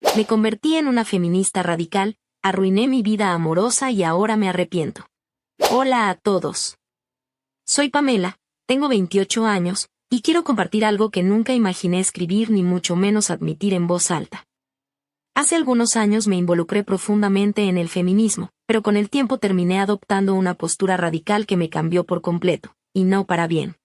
Me convertí en una feminista radical, arruiné mi vida amorosa y ahora me arrepiento. Hola a todos. Soy Pamela, tengo 28 años, y quiero compartir algo que nunca imaginé escribir ni mucho menos admitir en voz alta. Hace algunos años me involucré profundamente en el feminismo, pero con el tiempo terminé adoptando una postura radical que me cambió por completo, y no para bien.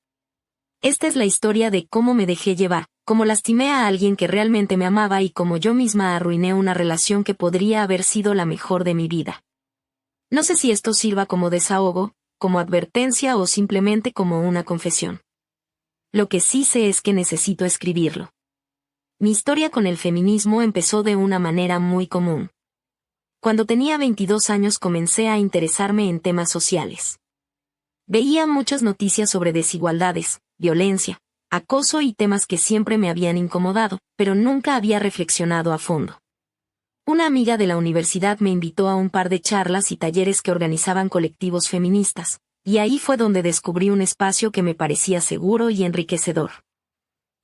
Esta es la historia de cómo me dejé llevar, cómo lastimé a alguien que realmente me amaba y cómo yo misma arruiné una relación que podría haber sido la mejor de mi vida. No sé si esto sirva como desahogo, como advertencia o simplemente como una confesión. Lo que sí sé es que necesito escribirlo. Mi historia con el feminismo empezó de una manera muy común. Cuando tenía 22 años comencé a interesarme en temas sociales. Veía muchas noticias sobre desigualdades, violencia, acoso y temas que siempre me habían incomodado, pero nunca había reflexionado a fondo. Una amiga de la universidad me invitó a un par de charlas y talleres que organizaban colectivos feministas, y ahí fue donde descubrí un espacio que me parecía seguro y enriquecedor.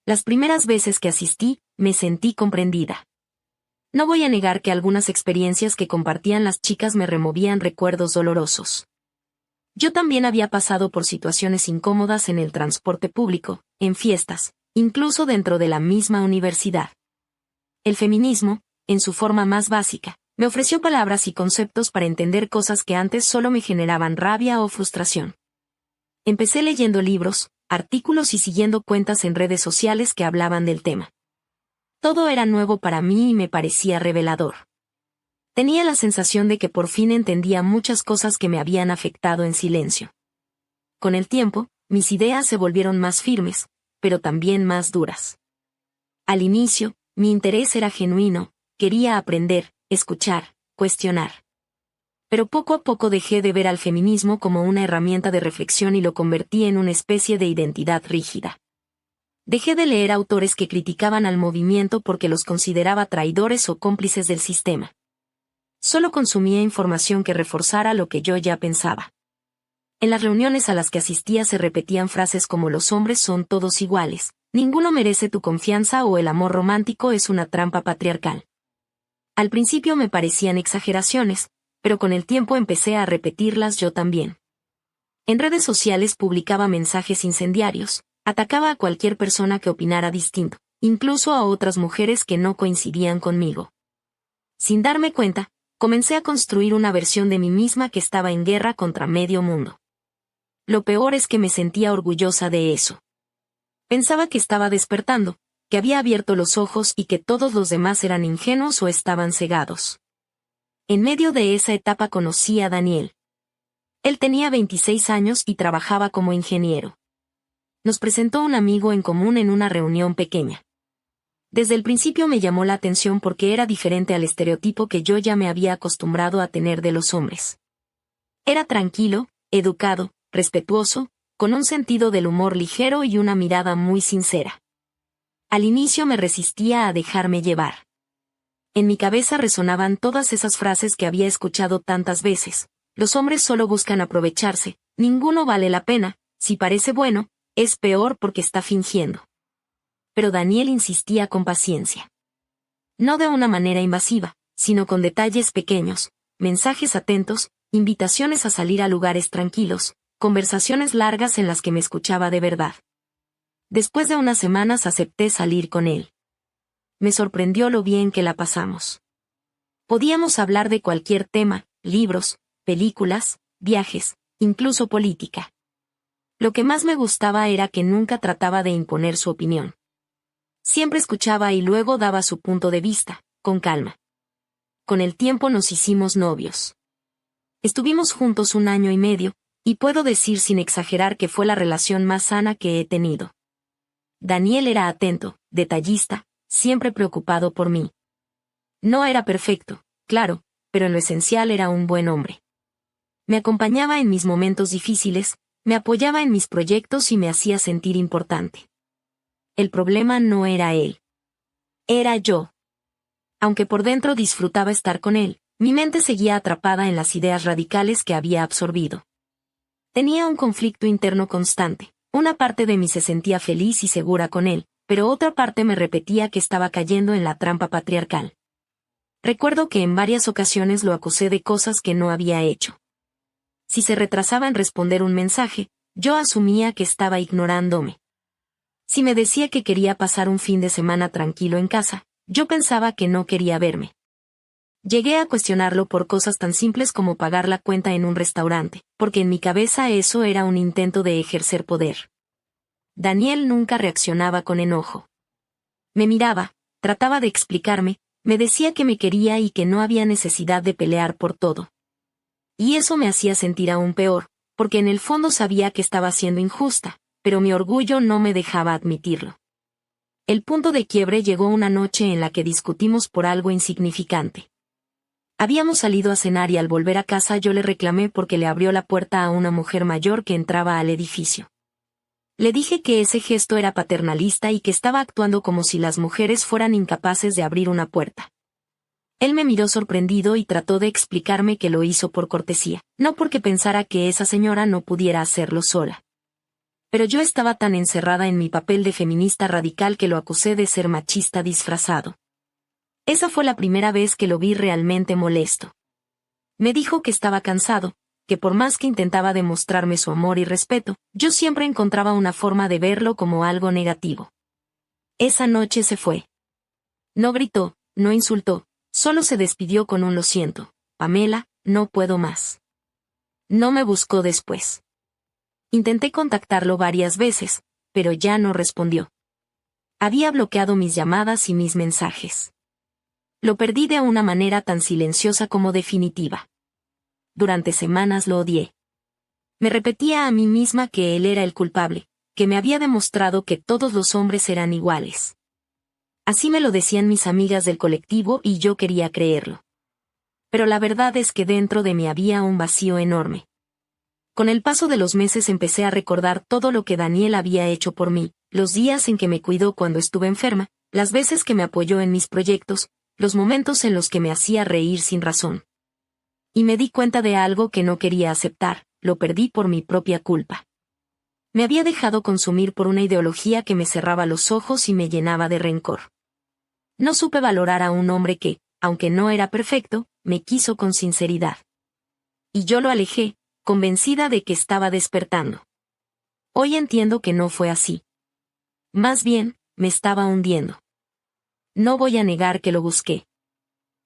Las primeras veces que asistí, me sentí comprendida. No voy a negar que algunas experiencias que compartían las chicas me removían recuerdos dolorosos. Yo también había pasado por situaciones incómodas en el transporte público, en fiestas, incluso dentro de la misma universidad. El feminismo, en su forma más básica, me ofreció palabras y conceptos para entender cosas que antes solo me generaban rabia o frustración. Empecé leyendo libros, artículos y siguiendo cuentas en redes sociales que hablaban del tema. Todo era nuevo para mí y me parecía revelador. Tenía la sensación de que por fin entendía muchas cosas que me habían afectado en silencio. Con el tiempo, mis ideas se volvieron más firmes, pero también más duras. Al inicio, mi interés era genuino, quería aprender, escuchar, cuestionar. Pero poco a poco dejé de ver al feminismo como una herramienta de reflexión y lo convertí en una especie de identidad rígida. Dejé de leer autores que criticaban al movimiento porque los consideraba traidores o cómplices del sistema. Solo consumía información que reforzara lo que yo ya pensaba. En las reuniones a las que asistía se repetían frases como los hombres son todos iguales, ninguno merece tu confianza o el amor romántico es una trampa patriarcal. Al principio me parecían exageraciones, pero con el tiempo empecé a repetirlas yo también. En redes sociales publicaba mensajes incendiarios, atacaba a cualquier persona que opinara distinto, incluso a otras mujeres que no coincidían conmigo. Sin darme cuenta, comencé a construir una versión de mí misma que estaba en guerra contra medio mundo. Lo peor es que me sentía orgullosa de eso. Pensaba que estaba despertando, que había abierto los ojos y que todos los demás eran ingenuos o estaban cegados. En medio de esa etapa conocí a Daniel. Él tenía 26 años y trabajaba como ingeniero. Nos presentó un amigo en común en una reunión pequeña. Desde el principio me llamó la atención porque era diferente al estereotipo que yo ya me había acostumbrado a tener de los hombres. Era tranquilo, educado, respetuoso, con un sentido del humor ligero y una mirada muy sincera. Al inicio me resistía a dejarme llevar. En mi cabeza resonaban todas esas frases que había escuchado tantas veces. Los hombres solo buscan aprovecharse, ninguno vale la pena, si parece bueno, es peor porque está fingiendo. Pero Daniel insistía con paciencia. No de una manera invasiva, sino con detalles pequeños, mensajes atentos, invitaciones a salir a lugares tranquilos, conversaciones largas en las que me escuchaba de verdad. Después de unas semanas acepté salir con él. Me sorprendió lo bien que la pasamos. Podíamos hablar de cualquier tema, libros, películas, viajes, incluso política. Lo que más me gustaba era que nunca trataba de imponer su opinión. Siempre escuchaba y luego daba su punto de vista, con calma. Con el tiempo nos hicimos novios. Estuvimos juntos 1 año y medio, y puedo decir sin exagerar que fue la relación más sana que he tenido. Daniel era atento, detallista, siempre preocupado por mí. No era perfecto, claro, pero en lo esencial era un buen hombre. Me acompañaba en mis momentos difíciles, me apoyaba en mis proyectos y me hacía sentir importante. El problema no era él. Era yo. Aunque por dentro disfrutaba estar con él, mi mente seguía atrapada en las ideas radicales que había absorbido. Tenía un conflicto interno constante. Una parte de mí se sentía feliz y segura con él, pero otra parte me repetía que estaba cayendo en la trampa patriarcal. Recuerdo que en varias ocasiones lo acusé de cosas que no había hecho. Si se retrasaba en responder un mensaje, yo asumía que estaba ignorándome. Si me decía que quería pasar un fin de semana tranquilo en casa, yo pensaba que no quería verme. Llegué a cuestionarlo por cosas tan simples como pagar la cuenta en un restaurante, porque en mi cabeza eso era un intento de ejercer poder. Daniel nunca reaccionaba con enojo. Me miraba, trataba de explicarme, me decía que me quería y que no había necesidad de pelear por todo. Y eso me hacía sentir aún peor, porque en el fondo sabía que estaba siendo injusta, pero mi orgullo no me dejaba admitirlo. El punto de quiebre llegó una noche en la que discutimos por algo insignificante. Habíamos salido a cenar y al volver a casa yo le reclamé porque le abrió la puerta a una mujer mayor que entraba al edificio. Le dije que ese gesto era paternalista y que estaba actuando como si las mujeres fueran incapaces de abrir una puerta. Él me miró sorprendido y trató de explicarme que lo hizo por cortesía, no porque pensara que esa señora no pudiera hacerlo sola. Pero yo estaba tan encerrada en mi papel de feminista radical que lo acusé de ser machista disfrazado. Esa fue la primera vez que lo vi realmente molesto. Me dijo que estaba cansado, que por más que intentaba demostrarme su amor y respeto, yo siempre encontraba una forma de verlo como algo negativo. Esa noche se fue. No gritó, no insultó, solo se despidió con un lo siento, Pamela, no puedo más. No me buscó después. Intenté contactarlo varias veces, pero ya no respondió. Había bloqueado mis llamadas y mis mensajes. Lo perdí de una manera tan silenciosa como definitiva. Durante semanas lo odié. Me repetía a mí misma que él era el culpable, que me había demostrado que todos los hombres eran iguales. Así me lo decían mis amigas del colectivo y yo quería creerlo. Pero la verdad es que dentro de mí había un vacío enorme. Con el paso de los meses empecé a recordar todo lo que Daniel había hecho por mí, los días en que me cuidó cuando estuve enferma, las veces que me apoyó en mis proyectos, los momentos en los que me hacía reír sin razón. Y me di cuenta de algo que no quería aceptar, lo perdí por mi propia culpa. Me había dejado consumir por una ideología que me cerraba los ojos y me llenaba de rencor. No supe valorar a un hombre que, aunque no era perfecto, me quiso con sinceridad. Y yo lo alejé, convencida de que estaba despertando. Hoy entiendo que no fue así. Más bien, me estaba hundiendo. No voy a negar que lo busqué.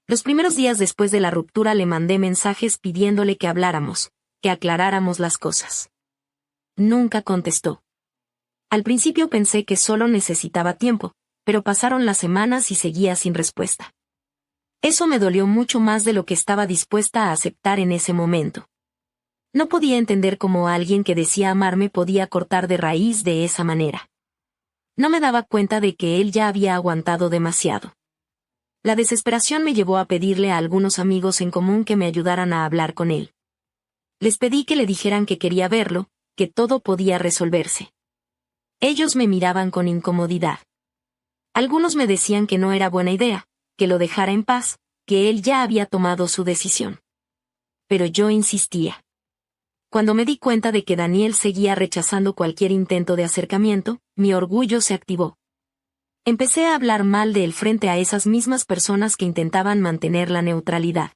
Los primeros días después de la ruptura le mandé mensajes pidiéndole que habláramos, que aclaráramos las cosas. Nunca contestó. Al principio pensé que solo necesitaba tiempo, pero pasaron las semanas y seguía sin respuesta. Eso me dolió mucho más de lo que estaba dispuesta a aceptar en ese momento. No podía entender cómo alguien que decía amarme podía cortar de raíz de esa manera. No me daba cuenta de que él ya había aguantado demasiado. La desesperación me llevó a pedirle a algunos amigos en común que me ayudaran a hablar con él. Les pedí que le dijeran que quería verlo, que todo podía resolverse. Ellos me miraban con incomodidad. Algunos me decían que no era buena idea, que lo dejara en paz, que él ya había tomado su decisión. Pero yo insistía. Cuando me di cuenta de que Daniel seguía rechazando cualquier intento de acercamiento, mi orgullo se activó. Empecé a hablar mal de él frente a esas mismas personas que intentaban mantener la neutralidad.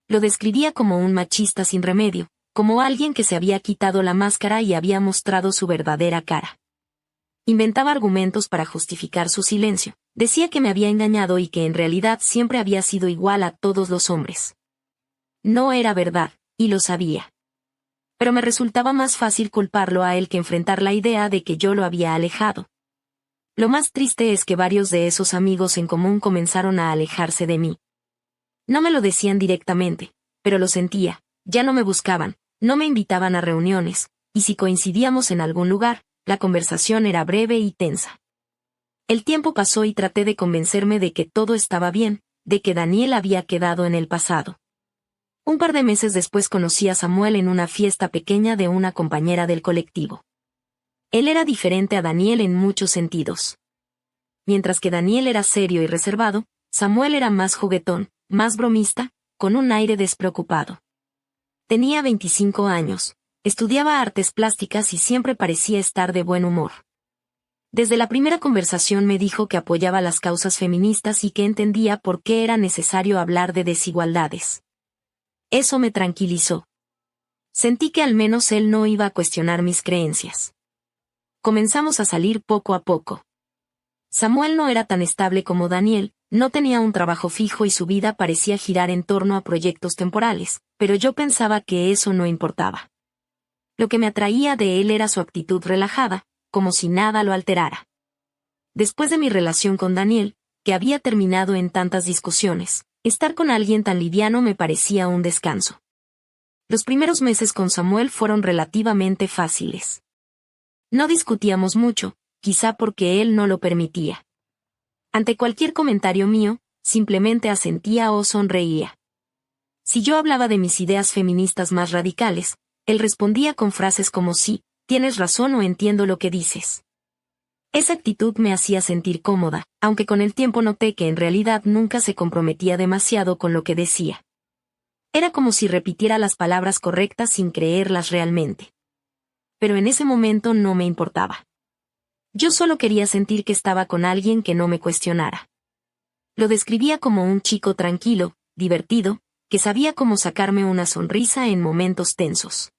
Lo describía como un machista sin remedio, como alguien que se había quitado la máscara y había mostrado su verdadera cara. Inventaba argumentos para justificar su silencio, decía que me había engañado y que en realidad siempre había sido igual a todos los hombres. No era verdad, y lo sabía. Pero me resultaba más fácil culparlo a él que enfrentar la idea de que yo lo había alejado. Lo más triste es que varios de esos amigos en común comenzaron a alejarse de mí. No me lo decían directamente, pero lo sentía, ya no me buscaban, no me invitaban a reuniones, y si coincidíamos en algún lugar, la conversación era breve y tensa. El tiempo pasó y traté de convencerme de que todo estaba bien, de que Daniel había quedado en el pasado. Un par de meses después conocí a Samuel en una fiesta pequeña de una compañera del colectivo. Él era diferente a Daniel en muchos sentidos. Mientras que Daniel era serio y reservado, Samuel era más juguetón, más bromista, con un aire despreocupado. Tenía 25 años, estudiaba artes plásticas y siempre parecía estar de buen humor. Desde la primera conversación me dijo que apoyaba las causas feministas y que entendía por qué era necesario hablar de desigualdades. Eso me tranquilizó. Sentí que al menos él no iba a cuestionar mis creencias. Comenzamos a salir poco a poco. Samuel no era tan estable como Daniel, no tenía un trabajo fijo y su vida parecía girar en torno a proyectos temporales, pero yo pensaba que eso no importaba. Lo que me atraía de él era su actitud relajada, como si nada lo alterara. Después de mi relación con Daniel, que había terminado en tantas discusiones, estar con alguien tan liviano me parecía un descanso. Los primeros meses con Samuel fueron relativamente fáciles. No discutíamos mucho, quizá porque él no lo permitía. Ante cualquier comentario mío, simplemente asentía o sonreía. Si yo hablaba de mis ideas feministas más radicales, él respondía con frases como sí, tienes razón o entiendo lo que dices. Esa actitud me hacía sentir cómoda, aunque con el tiempo noté que en realidad nunca se comprometía demasiado con lo que decía. Era como si repitiera las palabras correctas sin creerlas realmente. Pero en ese momento no me importaba. Yo solo quería sentir que estaba con alguien que no me cuestionara. Lo describía como un chico tranquilo, divertido, que sabía cómo sacarme una sonrisa en momentos tensos.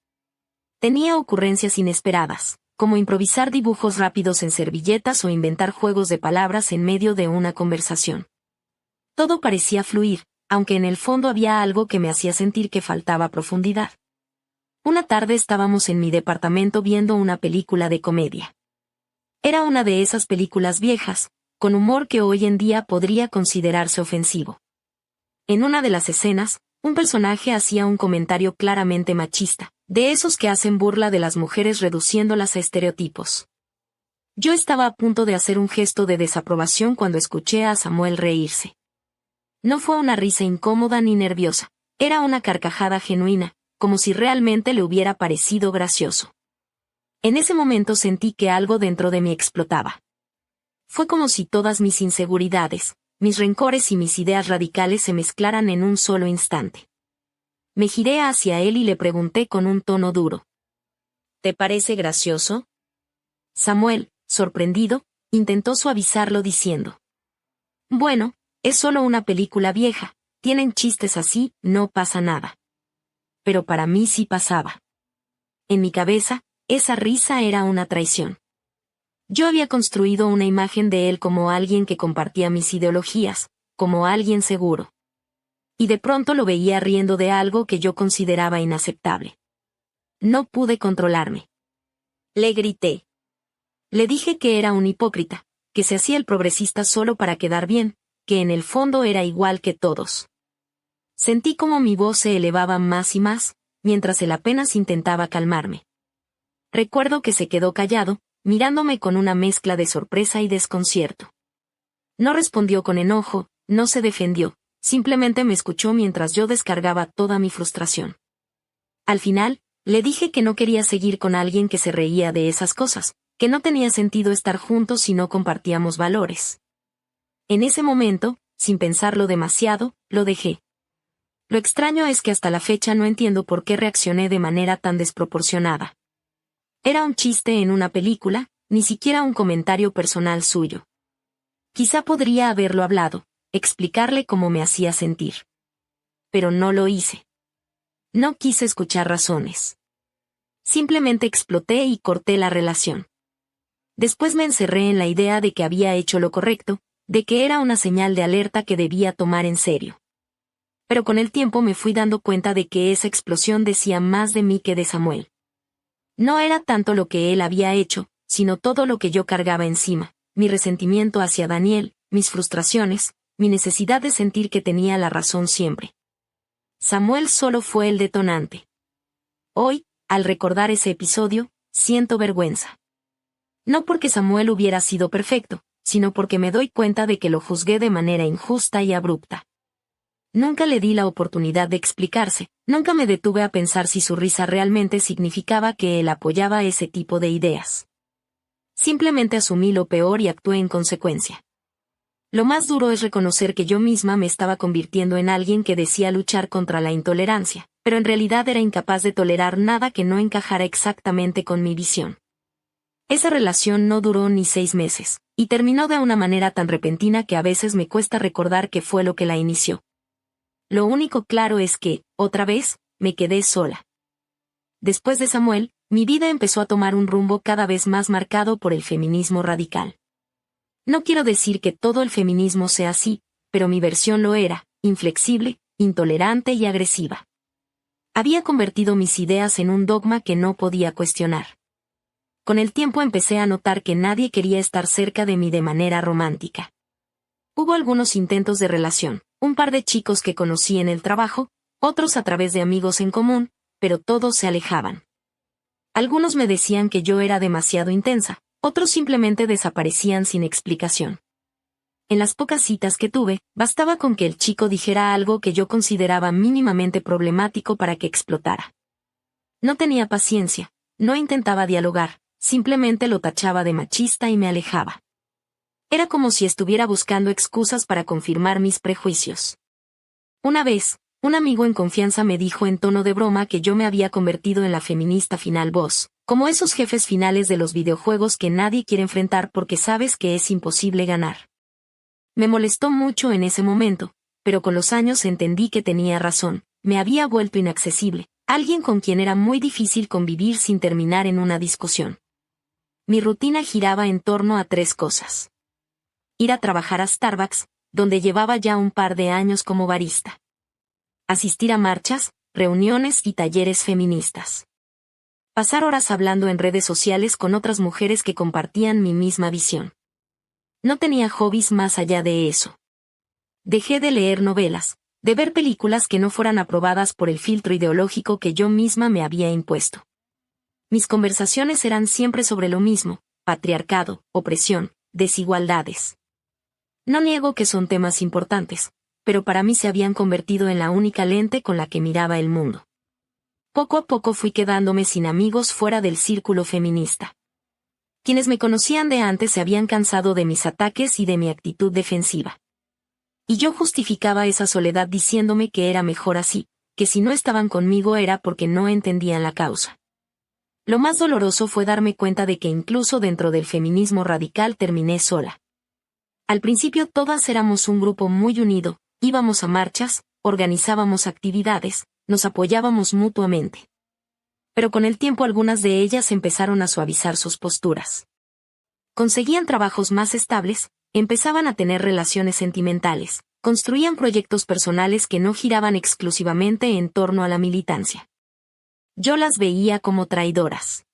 Tenía ocurrencias inesperadas, como improvisar dibujos rápidos en servilletas o inventar juegos de palabras en medio de una conversación. Todo parecía fluir, aunque en el fondo había algo que me hacía sentir que faltaba profundidad. Una tarde estábamos en mi departamento viendo una película de comedia. Era una de esas películas viejas, con humor que hoy en día podría considerarse ofensivo. En una de las escenas, un personaje hacía un comentario claramente machista, de esos que hacen burla de las mujeres reduciéndolas a estereotipos. Yo estaba a punto de hacer un gesto de desaprobación cuando escuché a Samuel reírse. No fue una risa incómoda ni nerviosa, era una carcajada genuina, como si realmente le hubiera parecido gracioso. En ese momento sentí que algo dentro de mí explotaba. Fue como si todas mis inseguridades, mis rencores y mis ideas radicales se mezclaran en un solo instante. Me giré hacia él y le pregunté con un tono duro. ¿Te parece gracioso? Samuel, sorprendido, intentó suavizarlo diciendo. Bueno, es solo una película vieja, tienen chistes así, no pasa nada. Pero para mí sí pasaba. En mi cabeza, esa risa era una traición. Yo había construido una imagen de él como alguien que compartía mis ideologías, como alguien seguro. Y de pronto lo veía riendo de algo que yo consideraba inaceptable. No pude controlarme. Le grité. Le dije que era un hipócrita, que se hacía el progresista solo para quedar bien, que en el fondo era igual que todos. Sentí como mi voz se elevaba más y más, mientras él apenas intentaba calmarme. Recuerdo que se quedó callado, mirándome con una mezcla de sorpresa y desconcierto. No respondió con enojo, no se defendió, simplemente me escuchó mientras yo descargaba toda mi frustración. Al final, le dije que no quería seguir con alguien que se reía de esas cosas, que no tenía sentido estar juntos si no compartíamos valores. En ese momento, sin pensarlo demasiado, lo dejé. Lo extraño es que hasta la fecha no entiendo por qué reaccioné de manera tan desproporcionada. Era un chiste en una película, ni siquiera un comentario personal suyo. Quizá podría haberlo hablado, explicarle cómo me hacía sentir. Pero no lo hice. No quise escuchar razones. Simplemente exploté y corté la relación. Después me encerré en la idea de que había hecho lo correcto, de que era una señal de alerta que debía tomar en serio. Pero con el tiempo me fui dando cuenta de que esa explosión decía más de mí que de Samuel. No era tanto lo que él había hecho, sino todo lo que yo cargaba encima, mi resentimiento hacia Daniel, mis frustraciones, mi necesidad de sentir que tenía la razón siempre. Samuel solo fue el detonante. Hoy, al recordar ese episodio, siento vergüenza. No porque Samuel hubiera sido perfecto, sino porque me doy cuenta de que lo juzgué de manera injusta y abrupta. Nunca le di la oportunidad de explicarse, nunca me detuve a pensar si su risa realmente significaba que él apoyaba ese tipo de ideas. Simplemente asumí lo peor y actué en consecuencia. Lo más duro es reconocer que yo misma me estaba convirtiendo en alguien que decía luchar contra la intolerancia, pero en realidad era incapaz de tolerar nada que no encajara exactamente con mi visión. Esa relación no duró ni 6 meses, y terminó de una manera tan repentina que a veces me cuesta recordar qué fue lo que la inició. Lo único claro es que, otra vez, me quedé sola. Después de Samuel, mi vida empezó a tomar un rumbo cada vez más marcado por el feminismo radical. No quiero decir que todo el feminismo sea así, pero mi versión lo era, inflexible, intolerante y agresiva. Había convertido mis ideas en un dogma que no podía cuestionar. Con el tiempo empecé a notar que nadie quería estar cerca de mí de manera romántica. Hubo algunos intentos de relación, un par de chicos que conocí en el trabajo, otros a través de amigos en común, pero todos se alejaban. Algunos me decían que yo era demasiado intensa, otros simplemente desaparecían sin explicación. En las pocas citas que tuve, bastaba con que el chico dijera algo que yo consideraba mínimamente problemático para que explotara. No tenía paciencia, no intentaba dialogar, simplemente lo tachaba de machista y me alejaba. Era como si estuviera buscando excusas para confirmar mis prejuicios. Una vez, un amigo en confianza me dijo en tono de broma que yo me había convertido en la feminista final boss, como esos jefes finales de los videojuegos que nadie quiere enfrentar porque sabes que es imposible ganar. Me molestó mucho en ese momento, pero con los años entendí que tenía razón, me había vuelto inaccesible, alguien con quien era muy difícil convivir sin terminar en una discusión. Mi rutina giraba en torno a 3 cosas. Ir a trabajar a Starbucks, donde llevaba ya un par de años como barista. Asistir a marchas, reuniones y talleres feministas. Pasar horas hablando en redes sociales con otras mujeres que compartían mi misma visión. No tenía hobbies más allá de eso. Dejé de leer novelas, de ver películas que no fueran aprobadas por el filtro ideológico que yo misma me había impuesto. Mis conversaciones eran siempre sobre lo mismo, patriarcado, opresión, desigualdades. No niego que son temas importantes, pero para mí se habían convertido en la única lente con la que miraba el mundo. Poco a poco fui quedándome sin amigos fuera del círculo feminista. Quienes me conocían de antes se habían cansado de mis ataques y de mi actitud defensiva. Y yo justificaba esa soledad diciéndome que era mejor así, que si no estaban conmigo era porque no entendían la causa. Lo más doloroso fue darme cuenta de que incluso dentro del feminismo radical terminé sola. Al principio todas éramos un grupo muy unido, íbamos a marchas, organizábamos actividades, nos apoyábamos mutuamente. Pero con el tiempo algunas de ellas empezaron a suavizar sus posturas. Conseguían trabajos más estables, empezaban a tener relaciones sentimentales, construían proyectos personales que no giraban exclusivamente en torno a la militancia. Yo las veía como traidoras.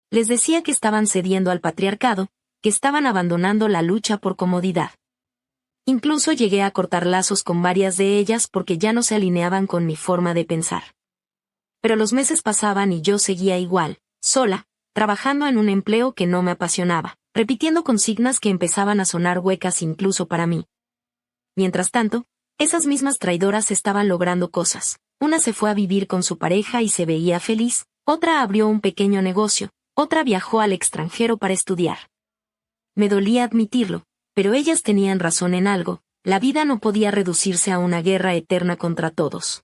Les decía que estaban cediendo al patriarcado, que estaban abandonando la lucha por comodidad. Incluso llegué a cortar lazos con varias de ellas porque ya no se alineaban con mi forma de pensar. Pero los meses pasaban y yo seguía igual, sola, trabajando en un empleo que no me apasionaba, repitiendo consignas que empezaban a sonar huecas incluso para mí. Mientras tanto, esas mismas traidoras estaban logrando cosas. Una se fue a vivir con su pareja y se veía feliz, otra abrió un pequeño negocio, otra viajó al extranjero para estudiar. Me dolía admitirlo, pero ellas tenían razón en algo, la vida no podía reducirse a una guerra eterna contra todos.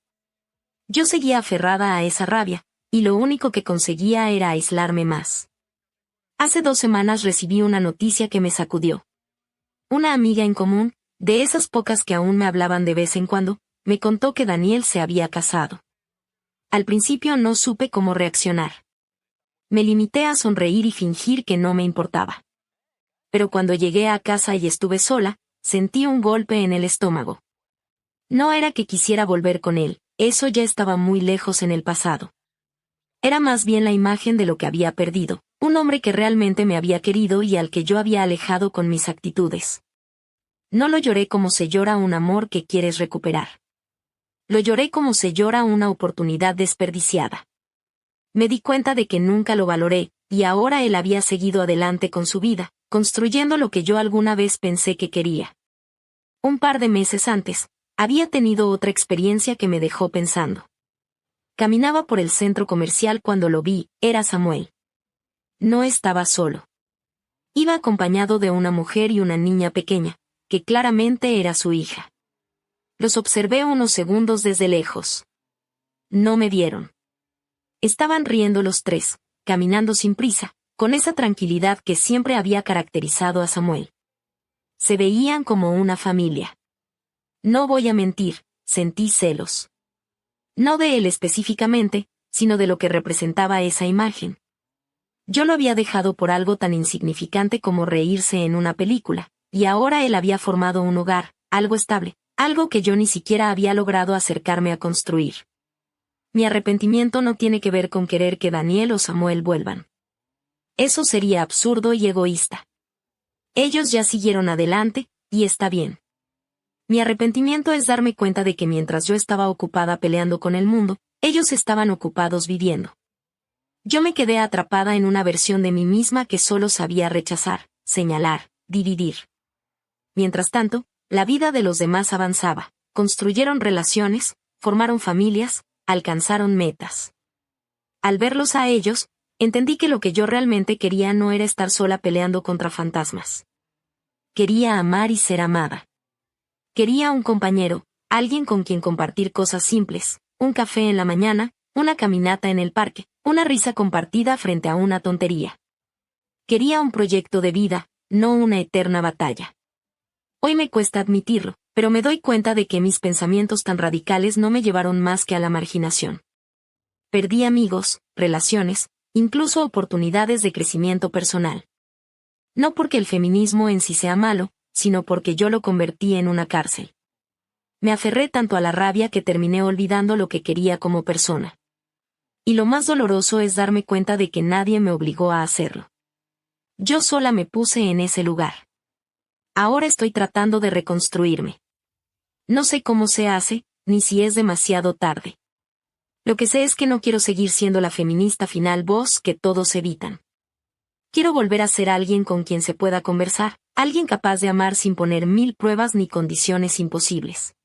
Yo seguía aferrada a esa rabia, y lo único que conseguía era aislarme más. Hace 2 semanas recibí una noticia que me sacudió. Una amiga en común, de esas pocas que aún me hablaban de vez en cuando, me contó que Daniel se había casado. Al principio no supe cómo reaccionar. Me limité a sonreír y fingir que no me importaba. Pero cuando llegué a casa y estuve sola, sentí un golpe en el estómago. No era que quisiera volver con él, eso ya estaba muy lejos en el pasado. Era más bien la imagen de lo que había perdido, un hombre que realmente me había querido y al que yo había alejado con mis actitudes. No lo lloré como se llora un amor que quieres recuperar. Lo lloré como se llora una oportunidad desperdiciada. Me di cuenta de que nunca lo valoré, y ahora él había seguido adelante con su vida, construyendo lo que yo alguna vez pensé que quería. Un par de meses antes, había tenido otra experiencia que me dejó pensando. Caminaba por el centro comercial cuando lo vi, era Samuel. No estaba solo. Iba acompañado de una mujer y una niña pequeña, que claramente era su hija. Los observé unos segundos desde lejos. No me vieron. Estaban riendo los tres, caminando sin prisa, con esa tranquilidad que siempre había caracterizado a Samuel. Se veían como una familia. No voy a mentir, sentí celos. No de él específicamente, sino de lo que representaba esa imagen. Yo lo había dejado por algo tan insignificante como reírse en una película, y ahora él había formado un hogar, algo estable, algo que yo ni siquiera había logrado acercarme a construir. Mi arrepentimiento no tiene que ver con querer que Daniel o Samuel vuelvan. Eso sería absurdo y egoísta. Ellos ya siguieron adelante, y está bien. Mi arrepentimiento es darme cuenta de que mientras yo estaba ocupada peleando con el mundo, ellos estaban ocupados viviendo. Yo me quedé atrapada en una versión de mí misma que solo sabía rechazar, señalar, dividir. Mientras tanto, la vida de los demás avanzaba, construyeron relaciones, formaron familias, alcanzaron metas. Al verlos a ellos, entendí que lo que yo realmente quería no era estar sola peleando contra fantasmas. Quería amar y ser amada. Quería un compañero, alguien con quien compartir cosas simples, un café en la mañana, una caminata en el parque, una risa compartida frente a una tontería. Quería un proyecto de vida, no una eterna batalla. Hoy me cuesta admitirlo, pero me doy cuenta de que mis pensamientos tan radicales no me llevaron más que a la marginación. Perdí amigos, relaciones, incluso oportunidades de crecimiento personal. No porque el feminismo en sí sea malo, sino porque yo lo convertí en una cárcel. Me aferré tanto a la rabia que terminé olvidando lo que quería como persona. Y lo más doloroso es darme cuenta de que nadie me obligó a hacerlo. Yo sola me puse en ese lugar. Ahora estoy tratando de reconstruirme. No sé cómo se hace, ni si es demasiado tarde. Lo que sé es que no quiero seguir siendo la feminista final voz que todos evitan. Quiero volver a ser alguien con quien se pueda conversar, alguien capaz de amar sin poner 1000 pruebas ni condiciones imposibles.